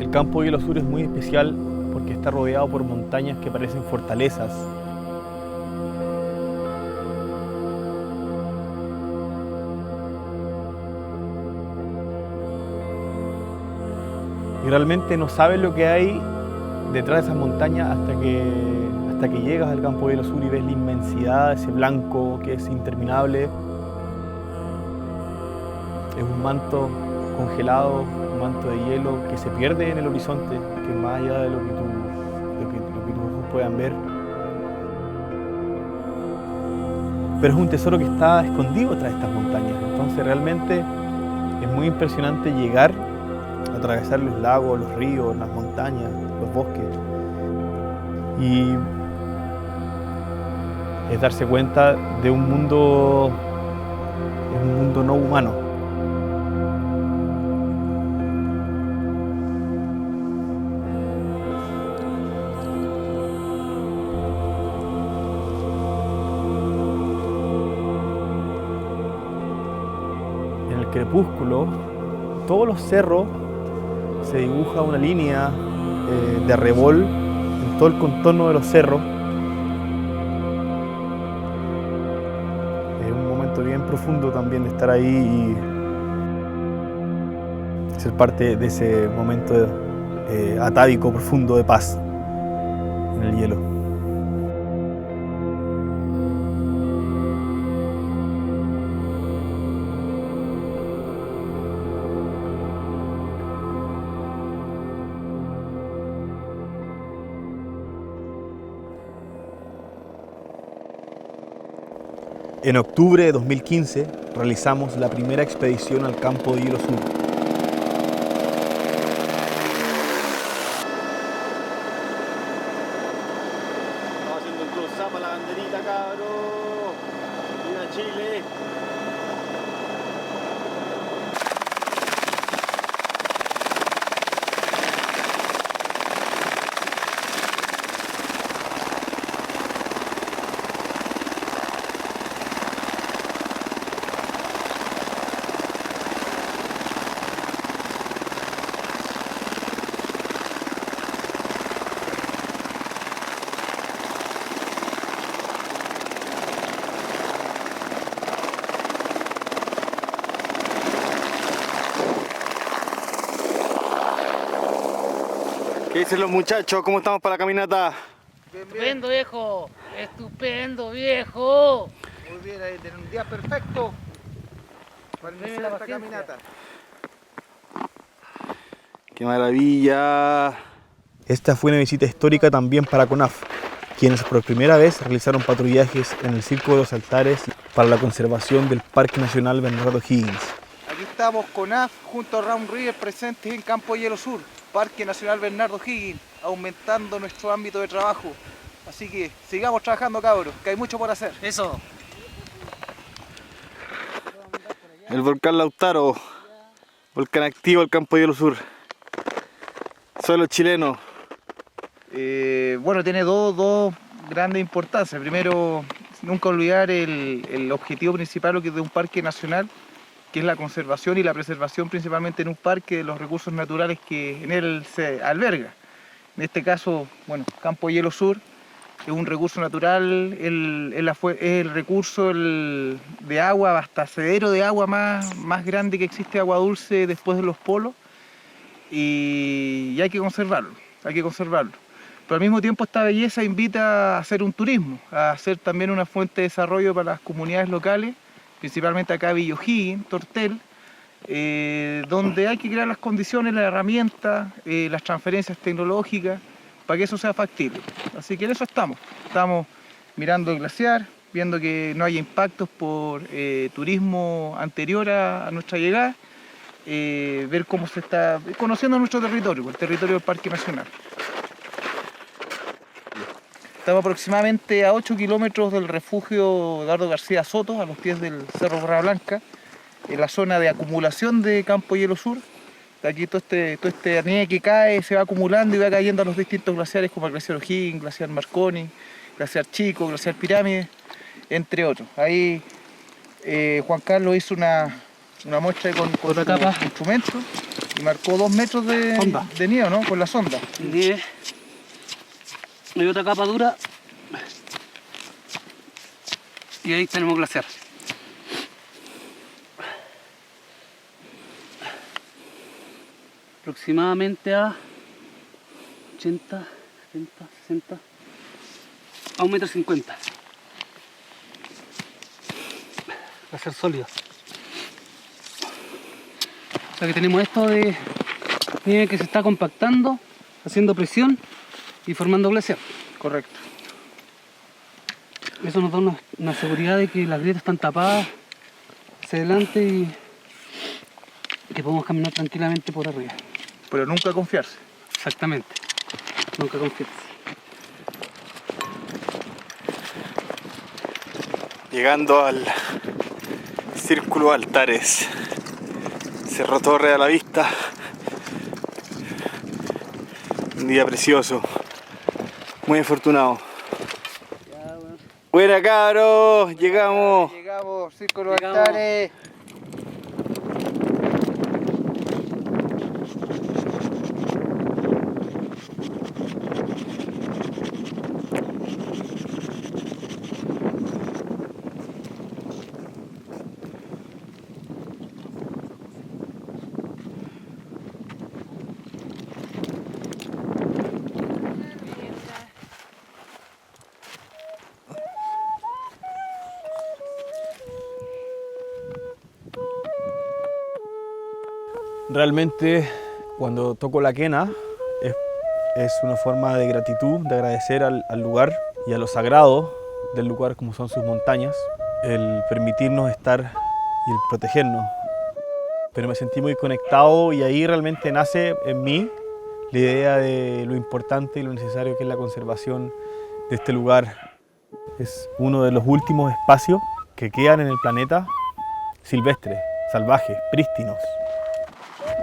El campo Hielo Sur es muy especial porque está rodeado por montañas que parecen fortalezas. Y realmente no sabes lo que hay detrás de esas montañas hasta que llegas al campo Hielo Sur y ves la inmensidad, ese blanco que es interminable. Es un manto congelado, un manto de hielo que se pierde en el horizonte, que es más allá de lo que tus ojos puedan ver. Pero es un tesoro que está escondido tras estas montañas. Entonces realmente es muy impresionante llegar, atravesar los lagos, los ríos, las montañas, los bosques. Y es darse cuenta de un mundo no humano. En el crepúsculo, todos los cerros se dibuja una línea de arrebol en todo el contorno de los cerros. Es un momento bien profundo también de estar ahí y ser parte de ese momento atávico profundo de paz en el hielo. En octubre de 2015 realizamos la primera expedición al campo de Hielo Sur. Estamos haciendo un close-up a la banderita, cabros. ¡Viva Chile! ¿Qué dicen los muchachos? ¿Cómo estamos para la caminata? Bien, bien. Estupendo, viejo. Estupendo, viejo. Muy bien, ahí tienen un día perfecto para Deme iniciar la esta paciencia. caminata. ¡Qué maravilla! Esta fue una visita histórica también para CONAF, quienes por primera vez realizaron patrullajes en el Circo de los Altares para la conservación del Parque Nacional Bernardo O'Higgins. Aquí estamos con AF junto a Round River presentes en Campo Hielo Sur, Parque Nacional Bernardo O'Higgins, aumentando nuestro ámbito de trabajo. Así que sigamos trabajando, cabros, que hay mucho por hacer. Eso. El volcán Lautaro, volcán activo del campo Hielo Sur. Suelo chileno. Bueno, tiene dos grandes importancias. Primero, nunca olvidar el objetivo principal que es de un parque nacional, que es la conservación y la preservación principalmente en un parque de los recursos naturales que en él se alberga. En este caso, bueno, Campo Hielo Sur es un recurso natural, es el recurso de agua, abastecedero de agua más grande que existe, agua dulce después de los polos, y hay que conservarlo, Pero al mismo tiempo esta belleza invita a hacer un turismo, a hacer también una fuente de desarrollo para las comunidades locales, principalmente acá Villa O'Higgins, Tortel, donde hay que crear las condiciones, las herramientas, las transferencias tecnológicas para que eso sea factible. Así que en eso estamos mirando el glaciar, viendo que no haya impactos por turismo anterior a nuestra llegada, ver cómo se está conociendo nuestro territorio, el territorio del Parque Nacional. Estamos aproximadamente a 8 kilómetros del refugio Eduardo García Soto, a los pies del Cerro Borra Blanca, en la zona de acumulación de Campo Hielo Sur. Aquí todo este nieve que cae se va acumulando y va cayendo a los distintos glaciares como el glaciar O'Higgins, glaciar Marconi, glaciar Chico, glaciar Pirámide, entre otros. Ahí Juan Carlos hizo una muestra con su instrumento Y marcó 2 metros de nieve, ¿no? Con la sonda. Nieve. Hay otra capa dura. Y ahí tenemos glaciar. Aproximadamente a 80, 70, 60, a 1,50 m. Va a ser sólido. O sea que tenemos esto de nieve que se está compactando, haciendo presión y formando glaciar. Correcto. Eso nos da una seguridad de que las grietas están tapadas hacia adelante y que podemos caminar tranquilamente por arriba. Pero nunca confiarse. Exactamente. Nunca confiarse. Llegando al Círculo Altares. Cerro Torre a la vista. Un día precioso. Muy afortunado. Buena, cabros, llegamos. Llegamos, Círculo Altares. Realmente cuando toco la quena es una forma de gratitud, de agradecer al lugar y a lo sagrado del lugar como son sus montañas, el permitirnos estar y el protegernos. Pero me sentí muy conectado y ahí realmente nace en mí la idea de lo importante y lo necesario que es la conservación de este lugar. Es uno de los últimos espacios que quedan en el planeta silvestres, salvajes, prístinos.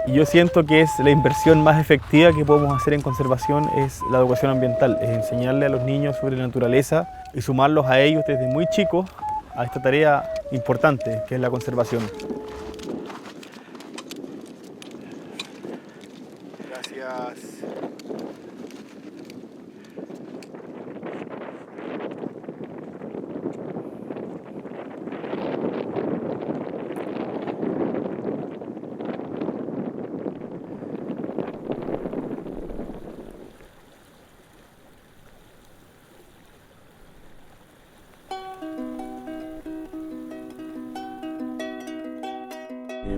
Y yo siento que es la inversión más efectiva que podemos hacer en conservación es la educación ambiental, es enseñarle a los niños sobre la naturaleza y sumarlos a ellos desde muy chicos a esta tarea importante que es la conservación. Gracias.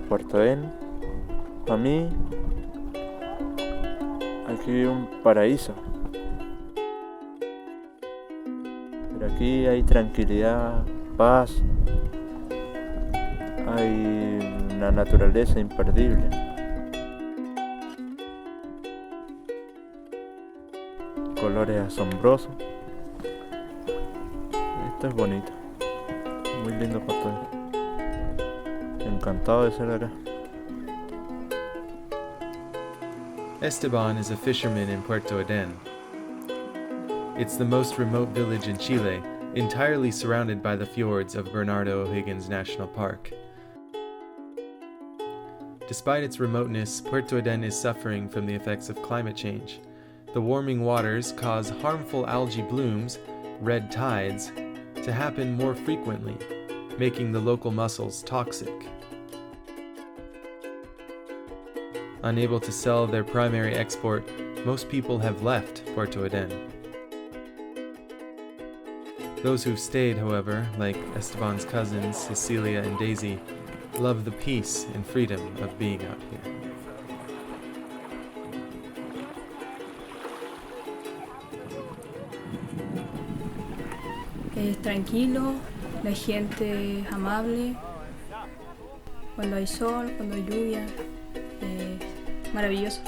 Puerto Edén, para mí, aquí vive un paraíso. Pero aquí hay tranquilidad, paz, hay una naturaleza imperdible. Colores asombrosos. Esto es bonito, muy lindo Puerto Edén. Encantado de ser acá. Esteban is a fisherman in Puerto Edén. It's the most remote village in Chile, entirely surrounded by the fjords of Bernardo O'Higgins National Park. Despite its remoteness, Puerto Edén is suffering from the effects of climate change. The warming waters cause harmful algae blooms, red tides, to happen more frequently, making the local mussels toxic. Unable to sell their primary export, most people have left Puerto Edén. Those who've stayed, however, like Esteban's cousins Cecilia and Daisy, love the peace and freedom of being out here. Es tranquilo, la gente es amable, cuando hay sol, cuando hay lluvia, es maravilloso.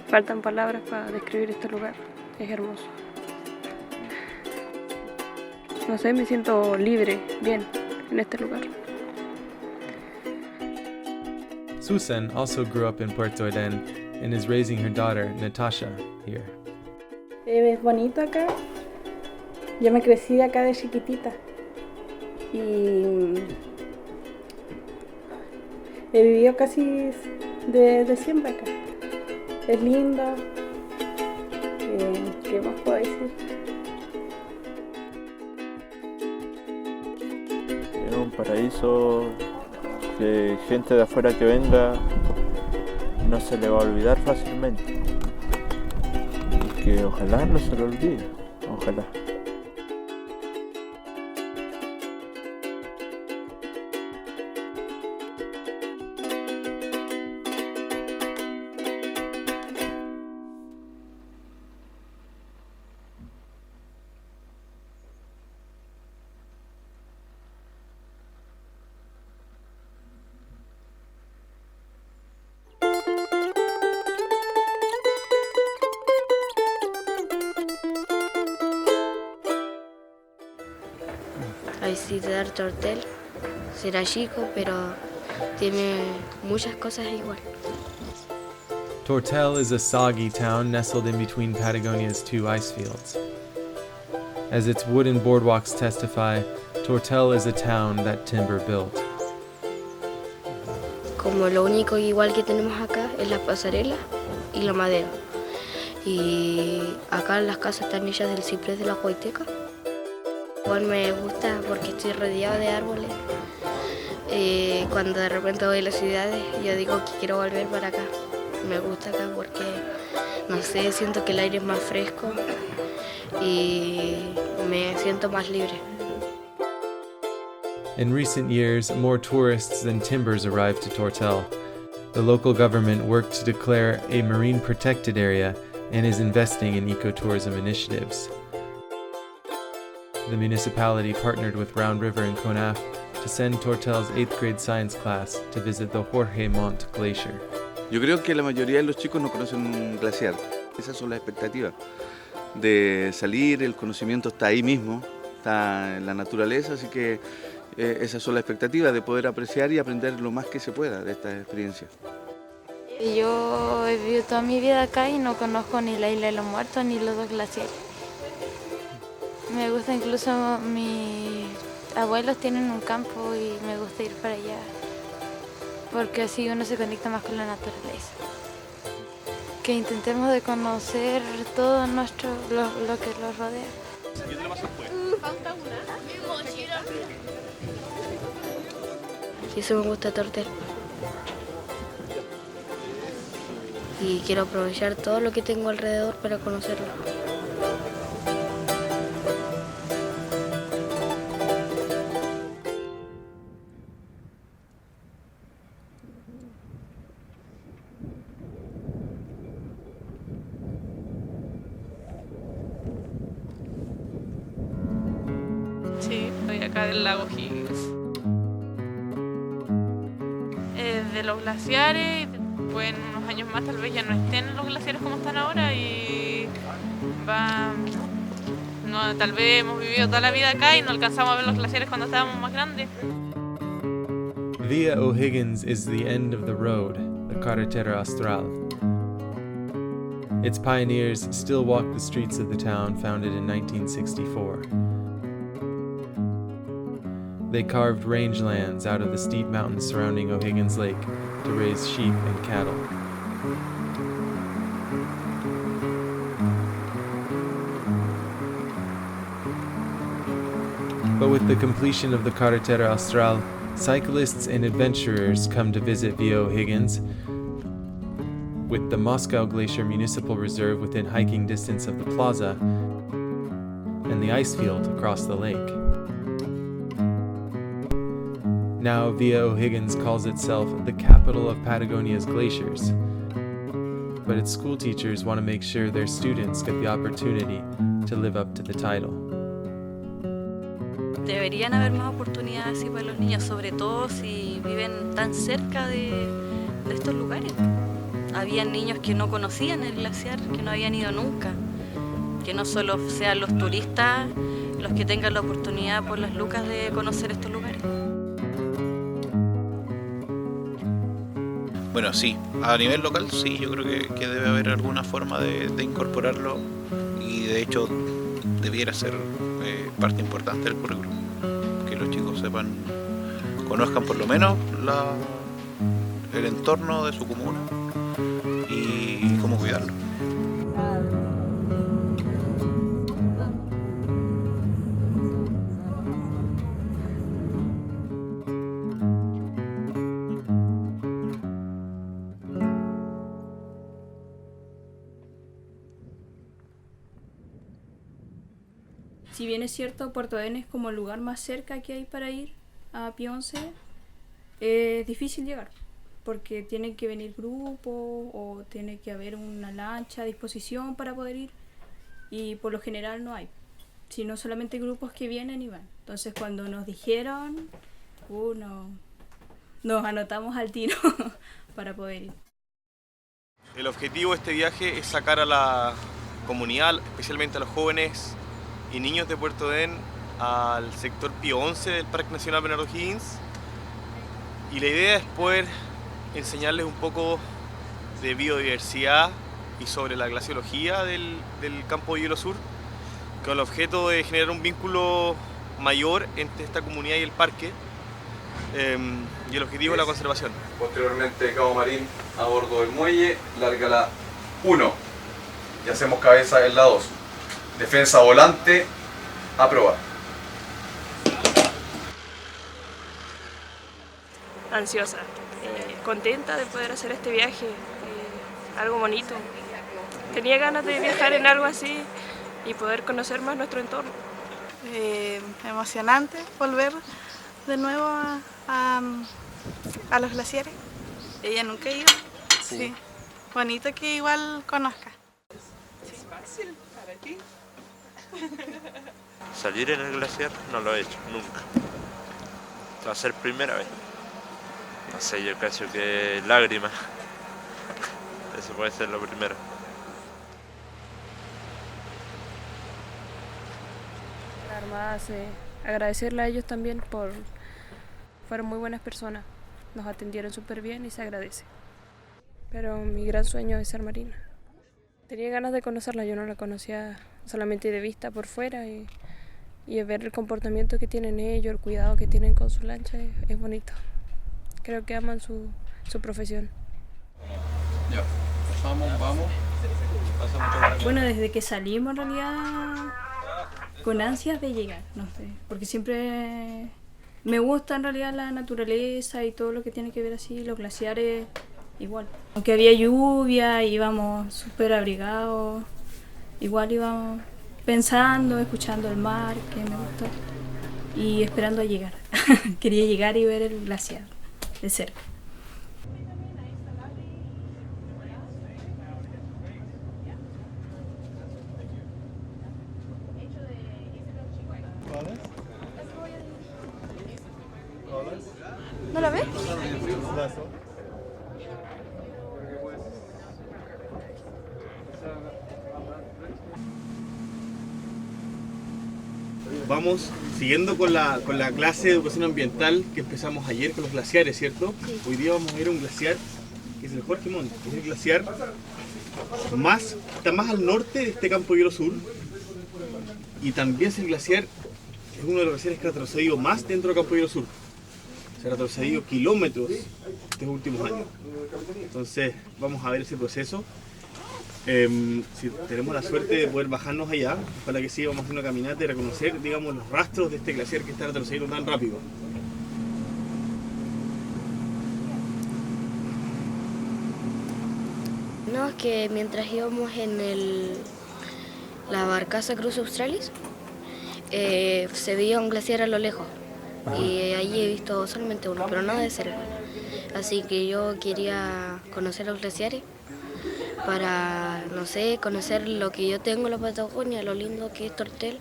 Faltan palabras para describir este lugar, es hermoso. No sé, me siento libre, bien, en este lugar. Susan also grew up in Puerto Edén and is raising her daughter, Natasha, here. Es bonito acá. Yo me crecí acá de chiquitita y he vivido casi de siempre acá. Es linda. ¿Qué más puedo decir? Es un paraíso que gente de afuera que venga no se le va a olvidar fácilmente. Y que ojalá no se lo olvide. Ojalá. A visitar Tortel. Será chico, pero tiene muchas cosas igual. Tortel is a soggy town nestled in between Patagonia's two ice fields. As its wooden boardwalks testify, Tortel is a town that timber built. Como lo único igual que tenemos acá es la pasarela y la madera. Y acá las casas están hechas del ciprés de la Huayteca. Igual me gusta porque estoy rodeado de árboles. Cuando de repente voy a las ciudades, yo digo que quiero volver para acá. Me gusta acá porque, no sé, siento que el aire es más fresco y me siento más libre. In recent years, more tourists than timbers arrived to Tortel. The local government worked to declare a marine protected area and is investing in ecotourism initiatives. The municipality partnered with Round River and CONAF to send Tortel's 8th grade science class to visit the Jorge Montt Glacier. Yo creo que la mayoría de los chicos no conocen un glaciar. Esas son las expectativas de salir, el conocimiento está ahí mismo, está en la naturaleza, así que esas son las expectativas de poder apreciar y aprender lo más que se pueda de esta experiencia. Yo he vivido toda mi vida acá y no conozco ni la Isla de los Muertos ni los dos glaciares. Me gusta, incluso mis abuelos tienen un campo y me gusta ir para allá, porque así uno se conecta más con la naturaleza. Que intentemos de conocer todo lo que los rodea. Y eso me gusta Tortel. Y quiero aprovechar todo lo que tengo alrededor para conocerlo. Sí, estoy acá del lago Higgins. De los glaciares, pues en unos años más tal vez ya no estén los glaciares como están ahora y tal vez hemos vivido toda la vida acá y no alcanzamos a ver los glaciares cuando estábamos más grandes. Via O'Higgins is the end of the road, the Carretera Austral. Its pioneers still walk the streets of the town founded in 1964. They carved rangelands out of the steep mountains surrounding O'Higgins Lake to raise sheep and cattle. But with the completion of the Carretera Austral, cyclists and adventurers come to visit Via O'Higgins, with the Moscow Glacier Municipal Reserve within hiking distance of the plaza, and the ice field across the lake. Now Via O'Higgins calls itself the capital of Patagonia's glaciers, but its school teachers want to make sure their students get the opportunity to live up to the title. Deberían haber más oportunidades así para los niños, sobre todo si viven tan cerca de estos lugares. Había niños que no conocían el glaciar, que no habían ido nunca, que no solo sean los turistas los que tengan la oportunidad por las lucas de conocer estos lugares. Bueno, sí, a nivel local sí, yo creo que debe haber alguna forma de incorporarlo y de hecho debiera ser parte importante del currículum, que los chicos conozcan por lo menos el entorno de su comuna y cómo cuidarlo. Si bien es cierto, Puerto Aden es como el lugar más cerca que hay para ir a Pío XI, es difícil llegar, porque tienen que venir grupos o tiene que haber una lancha a disposición para poder ir, y por lo general no hay, sino solamente grupos que vienen y van. Entonces cuando nos dijeron, nos anotamos al tiro para poder ir. El objetivo de este viaje es sacar a la comunidad, especialmente a los jóvenes y niños de Puerto Aden, al sector Pío XI del Parque Nacional Bernardo Higgins, y la idea es poder enseñarles un poco de biodiversidad y sobre la glaciología del campo de hielo sur, con el objeto de generar un vínculo mayor entre esta comunidad y el parque, y el objetivo es la conservación. Posteriormente, Cabo Marín a bordo del muelle, larga la 1 y hacemos cabeza en la 2. Defensa volante, a probar. Ansiosa, contenta de poder hacer este viaje, algo bonito. Tenía ganas de viajar en algo así y poder conocer más nuestro entorno. Emocionante volver de nuevo a los glaciares. Ella nunca ha ido. Sí. Bonito que igual conozca. Es fácil para ti. Salir en el glaciar no lo he hecho nunca. Va a ser primera vez. No sé, yo cacho que lágrimas. Eso puede ser lo primero. La Armada, agradecerle a ellos también fueron muy buenas personas. Nos atendieron súper bien y se agradece. Pero mi gran sueño es ser marina. Tenía ganas de conocerla, yo no la conocía solamente de vista por fuera y ver el comportamiento que tienen ellos, el cuidado que tienen con su lancha es bonito. Creo que aman su profesión. Ya, vamos. Bueno, desde que salimos en realidad con ansias de llegar, no sé, porque siempre me gusta en realidad la naturaleza y todo lo que tiene que ver así, los glaciares igual. Aunque había lluvia, íbamos súper abrigados, igual íbamos pensando, escuchando el mar, que me gustó, y esperando a llegar. Quería llegar y ver el glaciar de cerca. ¿No la ves? Vamos siguiendo con la clase de educación ambiental que empezamos ayer con los glaciares, ¿cierto? Sí. Hoy día vamos a ir a un glaciar que es el Jorge Montt, que es el glaciar está más al norte de este campo de hielo sur, y también es el glaciar, es uno de los glaciares que ha retrocedido más dentro del campo de hielo sur. Se ha retrocedido kilómetros estos últimos años. Entonces vamos a ver ese proceso. Si tenemos la suerte de poder bajarnos allá, ojalá que sí, vamos a hacer una caminata y reconocer, digamos, los rastros de este glaciar que está retrocediendo tan rápido. No, es que mientras íbamos en la barcaza Cruz Australis, se veía un glaciar a lo lejos. Y allí he visto solamente uno, pero no de cerca. Así que yo quería conocer los glaciares para, no sé, conocer lo que yo tengo en la Patagonia, lo lindo que es Tortel,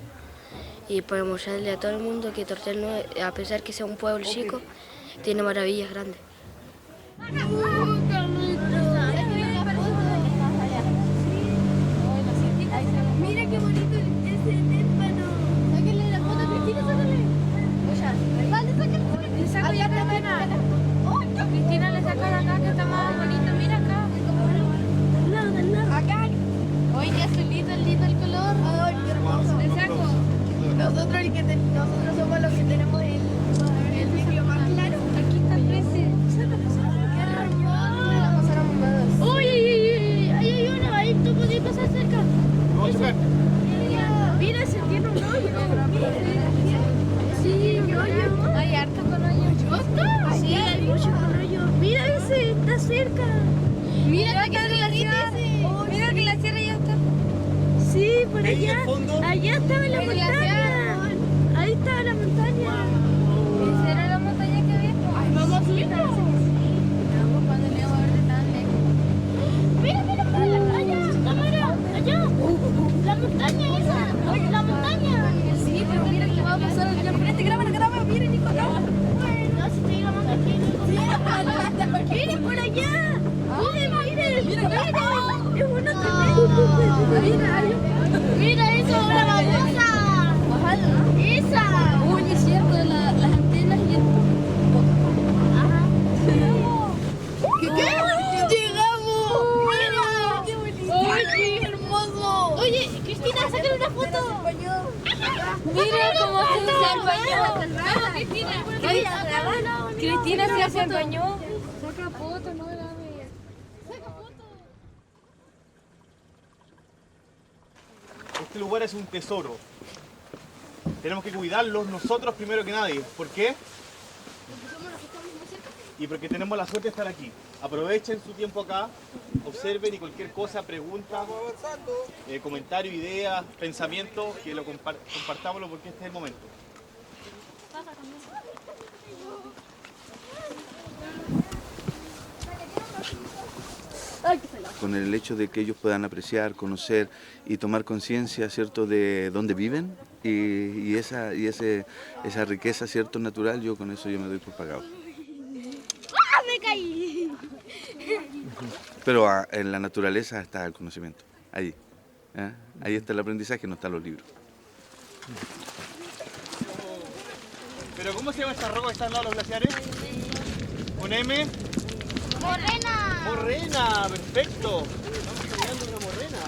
y para mostrarle a todo el mundo que Tortel, no, a pesar que sea un pueblo chico, tiene maravillas grandes. Mira qué bonito ese témpano. Sáquenle la foto, Cristina, sáquenle. Le saco ya Cristina. Cristina le saca de acá que está más bonito. Mira acá. Acá. Oye, es lindo el color. Ay, qué hermoso. Le saco. Nosotros somos los que tenemos el vídeo más claro. Aquí está el precio. Qué hermoso. cerca. Mira que el glaciar. Mira que la sierra ya está. Sí, por allá. Allá estaba la montaña. Ahí estaba la montaña. ¿Esa era la montaña que había? Vamos a subir. Vamos cuando le vamos a ver tan lejos. Mira, mira, allá, cámara, allá. La montaña esa. Oye, la montaña. Sí, pero mira que le vamos a pasar allá por este. Grábalo, mira, Nico, acá. No, si te íbamos aquí. Miren por allá. Miren. Mira, es una tremenda. Mira eso, una babosa. Esa. Uy, es cierto, las antenas y el... Ajá. ¿Qué? ¡Llegamos! ¡Mira! ¡Qué bonito! ¡Ay, qué hermoso! Oye, Cristina, sácale una foto. Mira cómo se empañó. Vamos, Cristina. Cristina se empañó. Saca foto, no grabes. Saca foto. Este lugar es un tesoro. Tenemos que cuidarlos nosotros primero que nadie. ¿Por qué? Y porque tenemos la suerte de estar aquí. Aprovechen su tiempo acá, observen y cualquier cosa, pregunta, comentario, idea, pensamiento, que lo compartámoslo porque este es el momento. Con el hecho de que ellos puedan apreciar, conocer y tomar conciencia, ¿cierto?, de dónde viven y esa riqueza, ¿cierto?, natural, yo con eso yo me doy por pagado. ¡Ah, me caí! Pero en la naturaleza está el conocimiento, ahí. Ahí está el aprendizaje, no están los libros. ¿Pero cómo se llama esta roca que está al lado de los glaciares? ¿Con M? ¡Morrena! ¡Morrena! ¡Perfecto! Estamos caminando una morrena.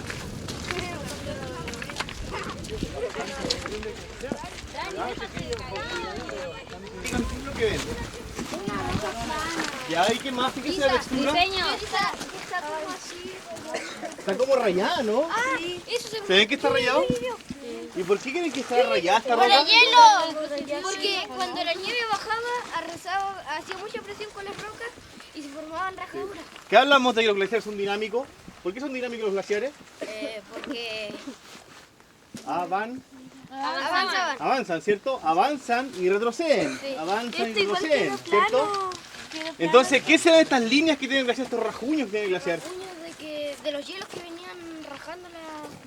¿Qué es lo que ven? ¿Ya? ¿Y qué más? Fíjense la textura. Está como rayada, ¿no? ¿Se ven que está rayado? ¿Y por qué creen que está rayada esta roca? ¡Por el hielo! Porque cuando la nieve bajaba, hacía mucha presión con las rocas y se formaban rajaduras. ¿Qué hablamos de que los glaciares son dinámicos? ¿Por qué son dinámicos los glaciares? Porque... Avanzan, ¿cierto? Avanzan y retroceden. Sí. Avanzan y retroceden, ¿cierto? Entonces, ¿qué se da de estas líneas que tiene el glaciar, estos rajuños que tiene el glaciar? De los hielos que venían rajando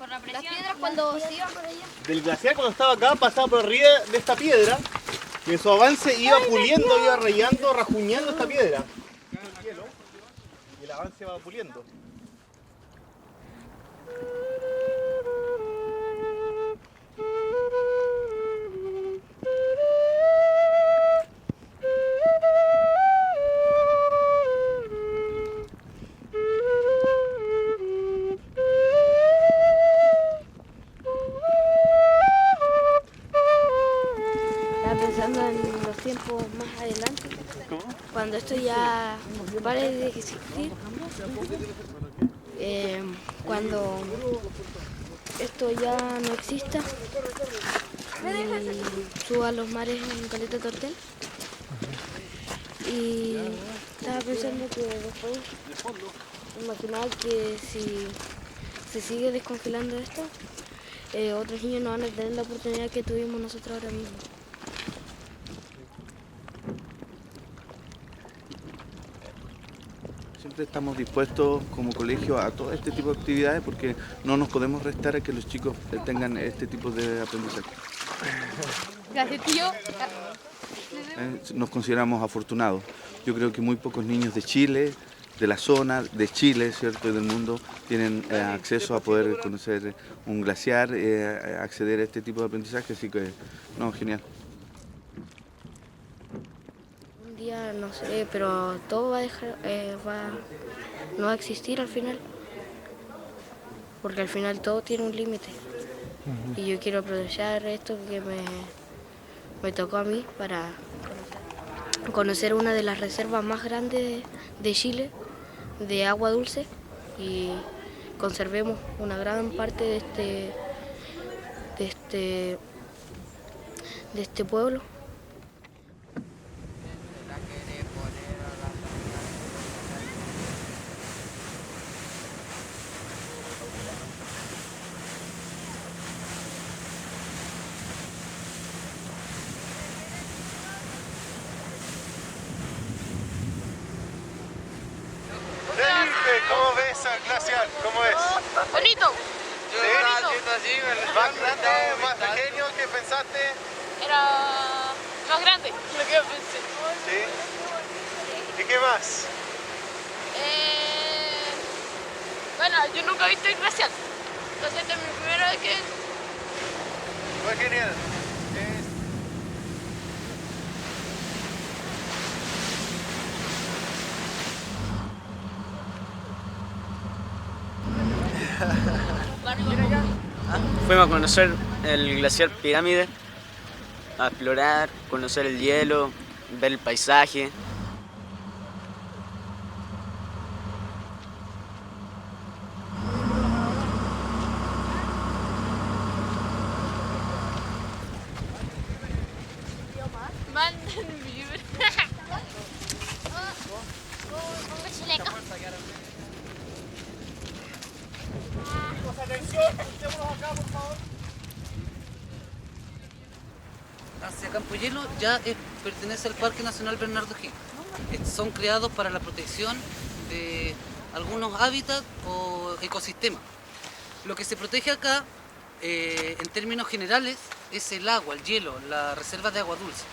las piedras cuando se iban por allá. Del glaciar cuando estaba acá pasaba por arriba de esta piedra y en su avance iba puliendo, iba rayando, rajuñando esta piedra. El hielo, y el avance va puliendo. Pensando en los tiempos más adelante, cuando esto ya pare de existir, cuando esto ya no exista y suba a los mares en Caleta Tortel. Y estaba pensando que después, imaginar que si se sigue descongelando esto, otros niños no van a tener la oportunidad que tuvimos nosotros ahora mismo. Siempre estamos dispuestos como colegio a todo este tipo de actividades porque no nos podemos restar a que los chicos tengan este tipo de aprendizaje. Gracias, tío. Nos consideramos afortunados. Yo creo que muy pocos niños de Chile, de la zona, de Chile, ¿cierto?, y del mundo, tienen acceso a poder conocer un glaciar, acceder a este tipo de aprendizaje, así que, no, genial. Un día, no sé, pero todo va a dejar, no va a existir al final, porque al final todo tiene un límite. Y yo quiero aprovechar esto que me tocó a mí para conocer una de las reservas más grandes de Chile de agua dulce y conservemos una gran parte de este pueblo. glaciar? ¿Cómo es? Bonito. ¿Más grande, más pequeño que pensaste? Era más grande lo que yo pensé. ¿Sí? ¿Y qué más? Bueno, yo nunca he visto el glaciar. Entonces esta es mi primera vez que... Fue genial. Fuimos a conocer el glaciar Pirámide, a explorar, conocer el hielo, ver el paisaje. Hacia Campo Hielo ya pertenece al Parque Nacional Bernardo Higgins. Son creados para la protección de algunos hábitats o ecosistemas. Lo que se protege acá, en términos generales, es el agua, el hielo, las reservas de agua dulce.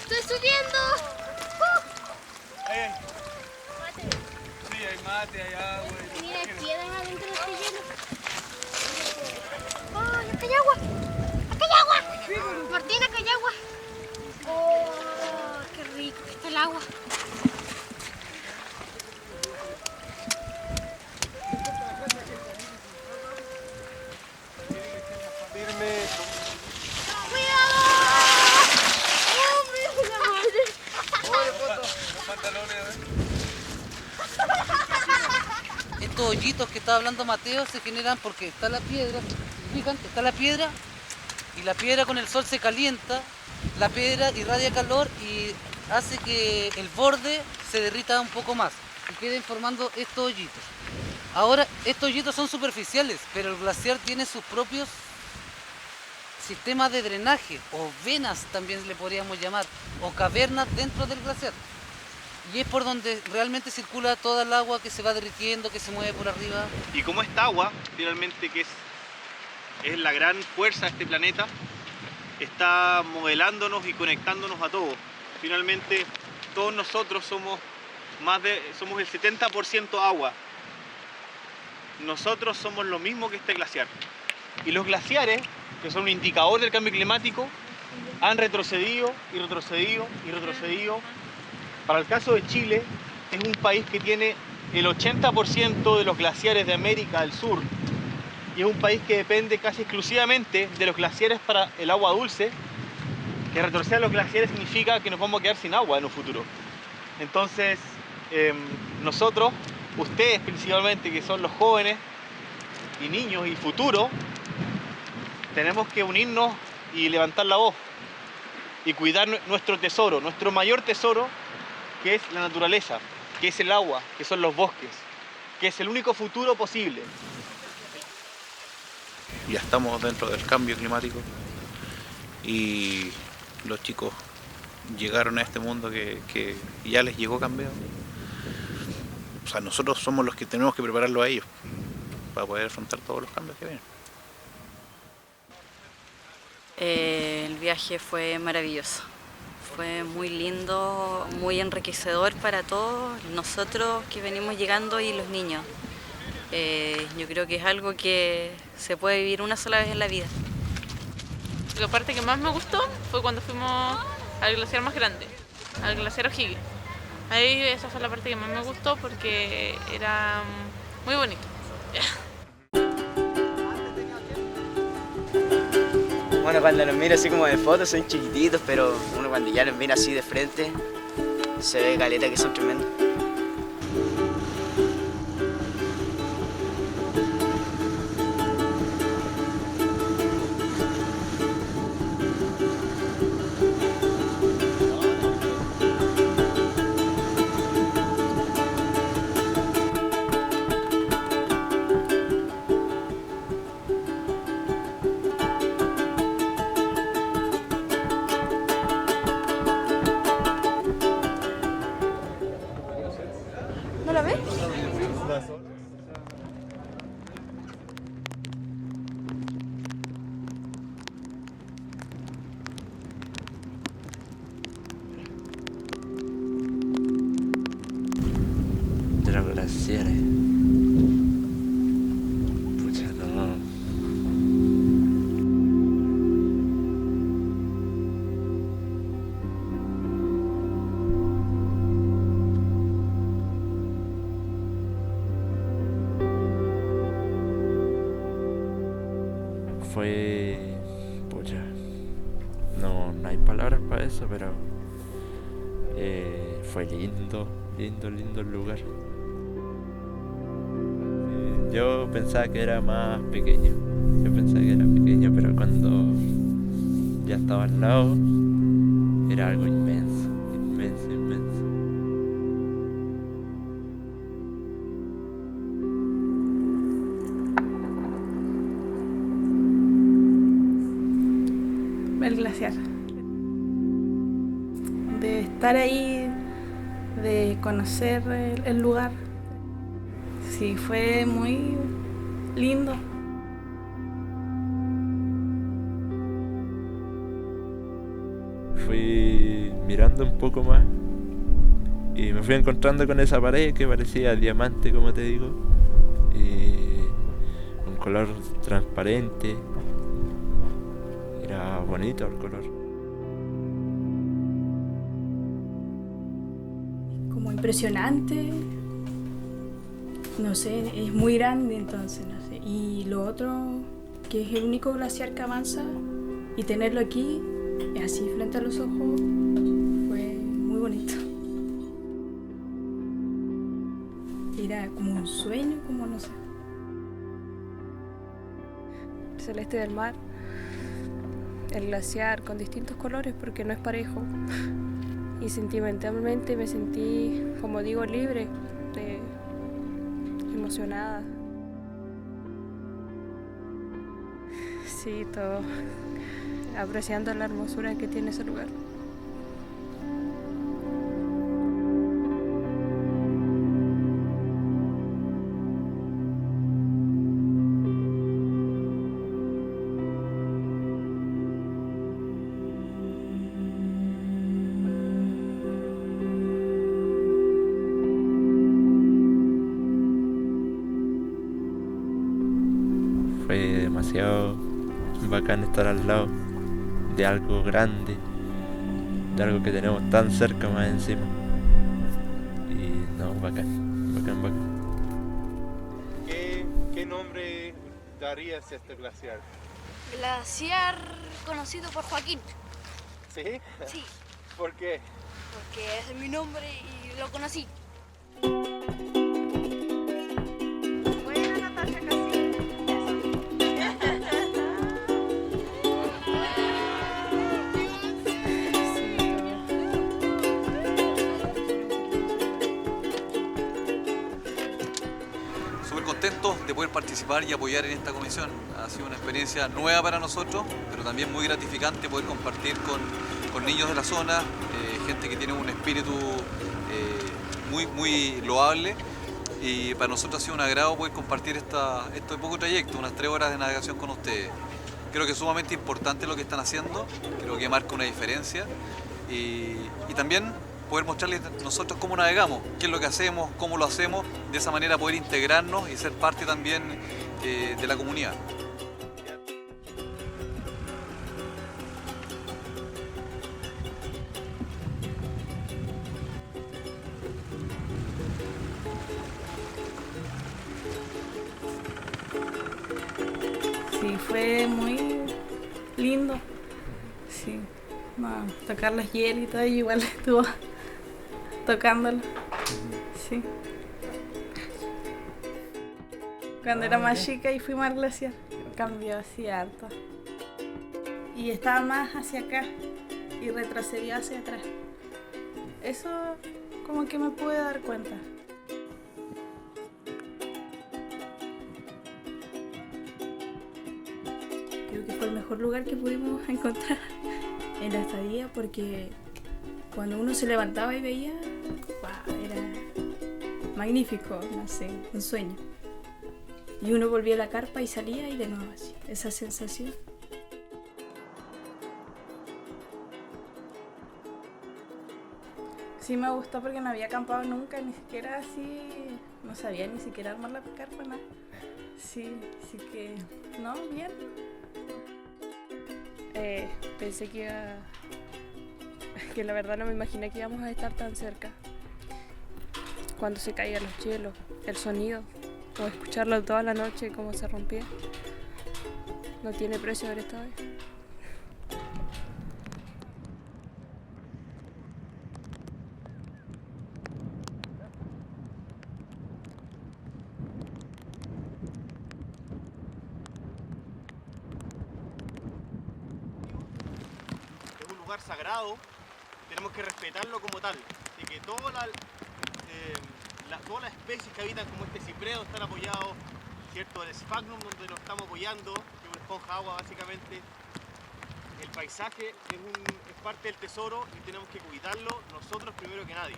¡Estoy subiendo! Sí, hay mate, hay agua. Mira, hay piedras adentro de este hielo. ¡Oh, acá hay agua! ¡Acá hay agua! Martina, acá hay agua. ¡Oh, qué rico que está el agua! Firme. Estos hoyitos que estaba hablando Mateo se generan porque está la piedra, fijan, está la piedra y la piedra con el sol se calienta, la piedra irradia calor y hace que el borde se derrita un poco más y queden formando estos hoyitos. Ahora, estos hoyitos son superficiales, pero el glaciar tiene sus propios sistemas de drenaje, o venas también le podríamos llamar, o cavernas dentro del glaciar. Y es por donde realmente circula toda el agua que se va derritiendo, que se mueve por arriba. Y como esta agua, finalmente, que es la gran fuerza de este planeta, está modelándonos y conectándonos a todos. Finalmente, todos nosotros somos el 70% agua. Nosotros somos lo mismo que este glaciar. Y los glaciares, que son un indicador del cambio climático, han retrocedido y retrocedido y retrocedido. Para el caso de Chile, es un país que tiene el 80% de los glaciares de América del Sur y es un país que depende casi exclusivamente de los glaciares para el agua dulce. Que retroceder los glaciares significa que nos vamos a quedar sin agua en un futuro. Entonces, nosotros, ustedes principalmente, que son los jóvenes y niños y futuro, tenemos que unirnos y levantar la voz y cuidar nuestro tesoro, nuestro mayor tesoro, que es la naturaleza, que es el agua, que son los bosques, que es el único futuro posible. Ya estamos dentro del cambio climático y los chicos llegaron a este mundo que ya les llegó cambiado. O sea, nosotros somos los que tenemos que prepararlo a ellos para poder afrontar todos los cambios que vienen. El viaje fue maravilloso. Fue muy lindo, muy enriquecedor para todos nosotros que venimos llegando y los niños. Yo creo que es algo que se puede vivir una sola vez en la vida. La parte que más me gustó fue cuando fuimos al glaciar más grande, al glaciar O'Higgins. Ahí esa fue la parte que más me gustó porque era muy bonito. Bueno, cuando los miro así como de fotos son chiquititos, pero uno cuando ya los mira así de frente, se ve caleta que son tremendos. ¿No la ves? De los glaciares. Pucha, no. Fue... pucha, no hay palabras para eso, pero fue lindo el lugar. Yo pensaba que era más pequeño, pero cuando ya estaba al lado era algo inmenso. El glaciar. De estar ahí, de conocer el lugar. Sí, fue muy lindo. Fui mirando un poco más y me fui encontrando con esa pared que parecía diamante, como te digo, y un color transparente. Era bonito el color. Como impresionante. No sé, es muy grande entonces, no sé. Y lo otro, que es el único glaciar que avanza, y tenerlo aquí, así frente a los ojos, fue muy bonito. Era como un sueño, como no sé. El celeste del mar, el glaciar con distintos colores porque no es parejo. Y sentimentalmente me sentí, como digo, libre, emocionada. Sí, todo apreciando la hermosura que tiene ese lugar. Fue demasiado bacán estar al lado de algo grande, de algo que tenemos tan cerca más encima. Y no, bacán. ¿Qué nombre darías a este glaciar? Glaciar conocido por Joaquín. ¿Sí? Sí. ¿Por qué? Porque ese es mi nombre y lo conocí. Contentos de poder participar y apoyar en esta comisión. Ha sido una experiencia nueva para nosotros, pero también muy gratificante poder compartir con niños de la zona, gente que tiene un espíritu muy loable, y para nosotros ha sido un agrado poder compartir este poco trayecto, unas 3 horas de navegación con ustedes. Creo que es sumamente importante lo que están haciendo, creo que marca una diferencia, y también poder mostrarles nosotros cómo navegamos, qué es lo que hacemos, cómo lo hacemos, de esa manera poder integrarnos y ser parte también de la comunidad. Sí, fue muy lindo. Sí, no, tocar los hielos y todo, y igual estuvo tocándolo. Sí. Cuando era más chica y fuimos al glaciar, cambió así harto. Y estaba más hacia acá y retrocedió hacia atrás. Eso como que me pude dar cuenta. Creo que fue el mejor lugar que pudimos encontrar en la estadía, porque cuando uno se levantaba y veía, wow, era magnífico, no sé, un sueño. Y uno volvía a la carpa y salía y de nuevo así, esa sensación. Sí me gustó porque no había acampado nunca, ni siquiera así, no sabía ni siquiera armar la carpa, nada. Sí, así que, no, bien. Pensé que la verdad no me imaginé que íbamos a estar tan cerca. Cuando se caían los hielos, el sonido, o escucharlo toda la noche como se rompía. No tiene precio haber estado ahí. Es un lugar sagrado, tenemos que respetarlo como tal, y que todas las especies que habitan como este ciprés están apoyados, ¿cierto? El sphagnum donde nos estamos apoyando, que es una esponja agua básicamente. El paisaje es parte del tesoro y tenemos que cuidarlo nosotros primero que nadie,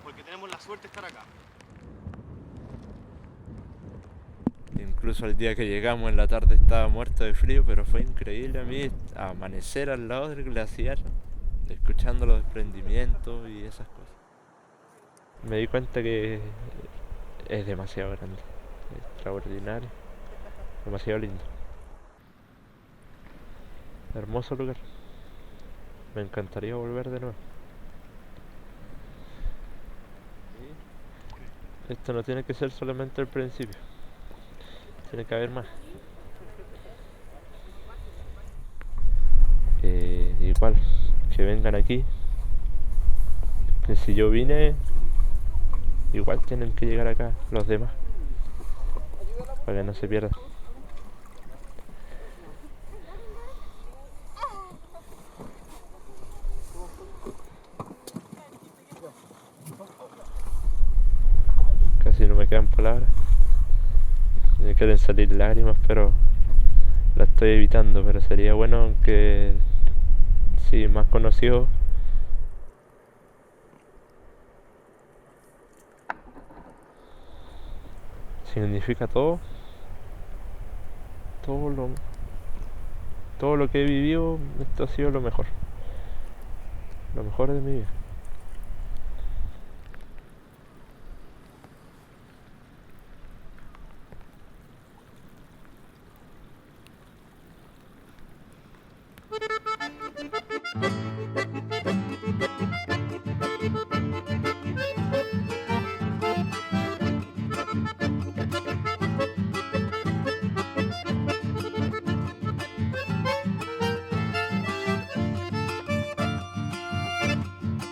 porque tenemos la suerte de estar acá. Incluso el día que llegamos en la tarde estaba muerto de frío, pero fue increíble a mí amanecer al lado del glaciar, escuchando los desprendimientos y esas cosas. Me di cuenta que es demasiado grande, extraordinario, demasiado lindo. Hermoso lugar. Me encantaría volver de nuevo. Esto no tiene que ser solamente el principio. Tiene que haber más. Igual, que vengan aquí. Que si yo vine, igual tienen que llegar acá los demás. Para que no se pierdan. Casi no me quedan palabras. Me quieren salir lágrimas, pero la estoy evitando. Pero sería bueno que, si más conocido, significa todo lo que he vivido. Esto ha sido lo mejor de mi vida.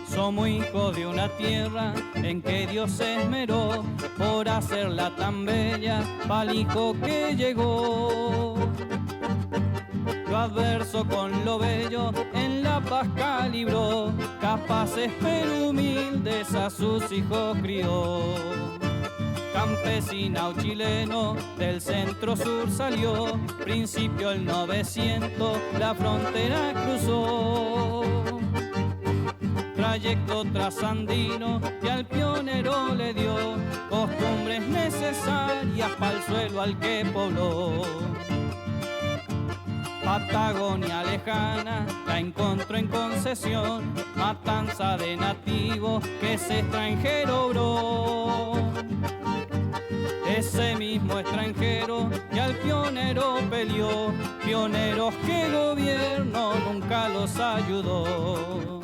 Somos hijos de una tierra en que Dios se esmeró por hacerla tan bella pa'l hijo que llegó. Lo adverso con lo bello en la paz calibró, capaces pero humildes a sus hijos crió. Campesinao chileno del centro sur salió, principio el 900 la frontera cruzó. Trayecto trasandino que al pionero le dio costumbres necesarias pa'l suelo al que pobló. Patagonia lejana la encontró en concesión, matanza de nativos que ese extranjero obró. Ese mismo extranjero que al pionero peleó, pioneros que el gobierno nunca los ayudó.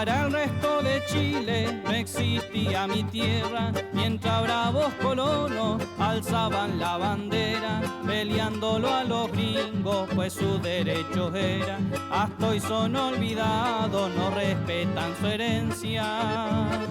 Para el resto de Chile no existía mi tierra, mientras bravos colonos alzaban la bandera, peleándolo a los gringos, pues sus derechos eran. Hasta hoy son olvidados, no respetan su herencia.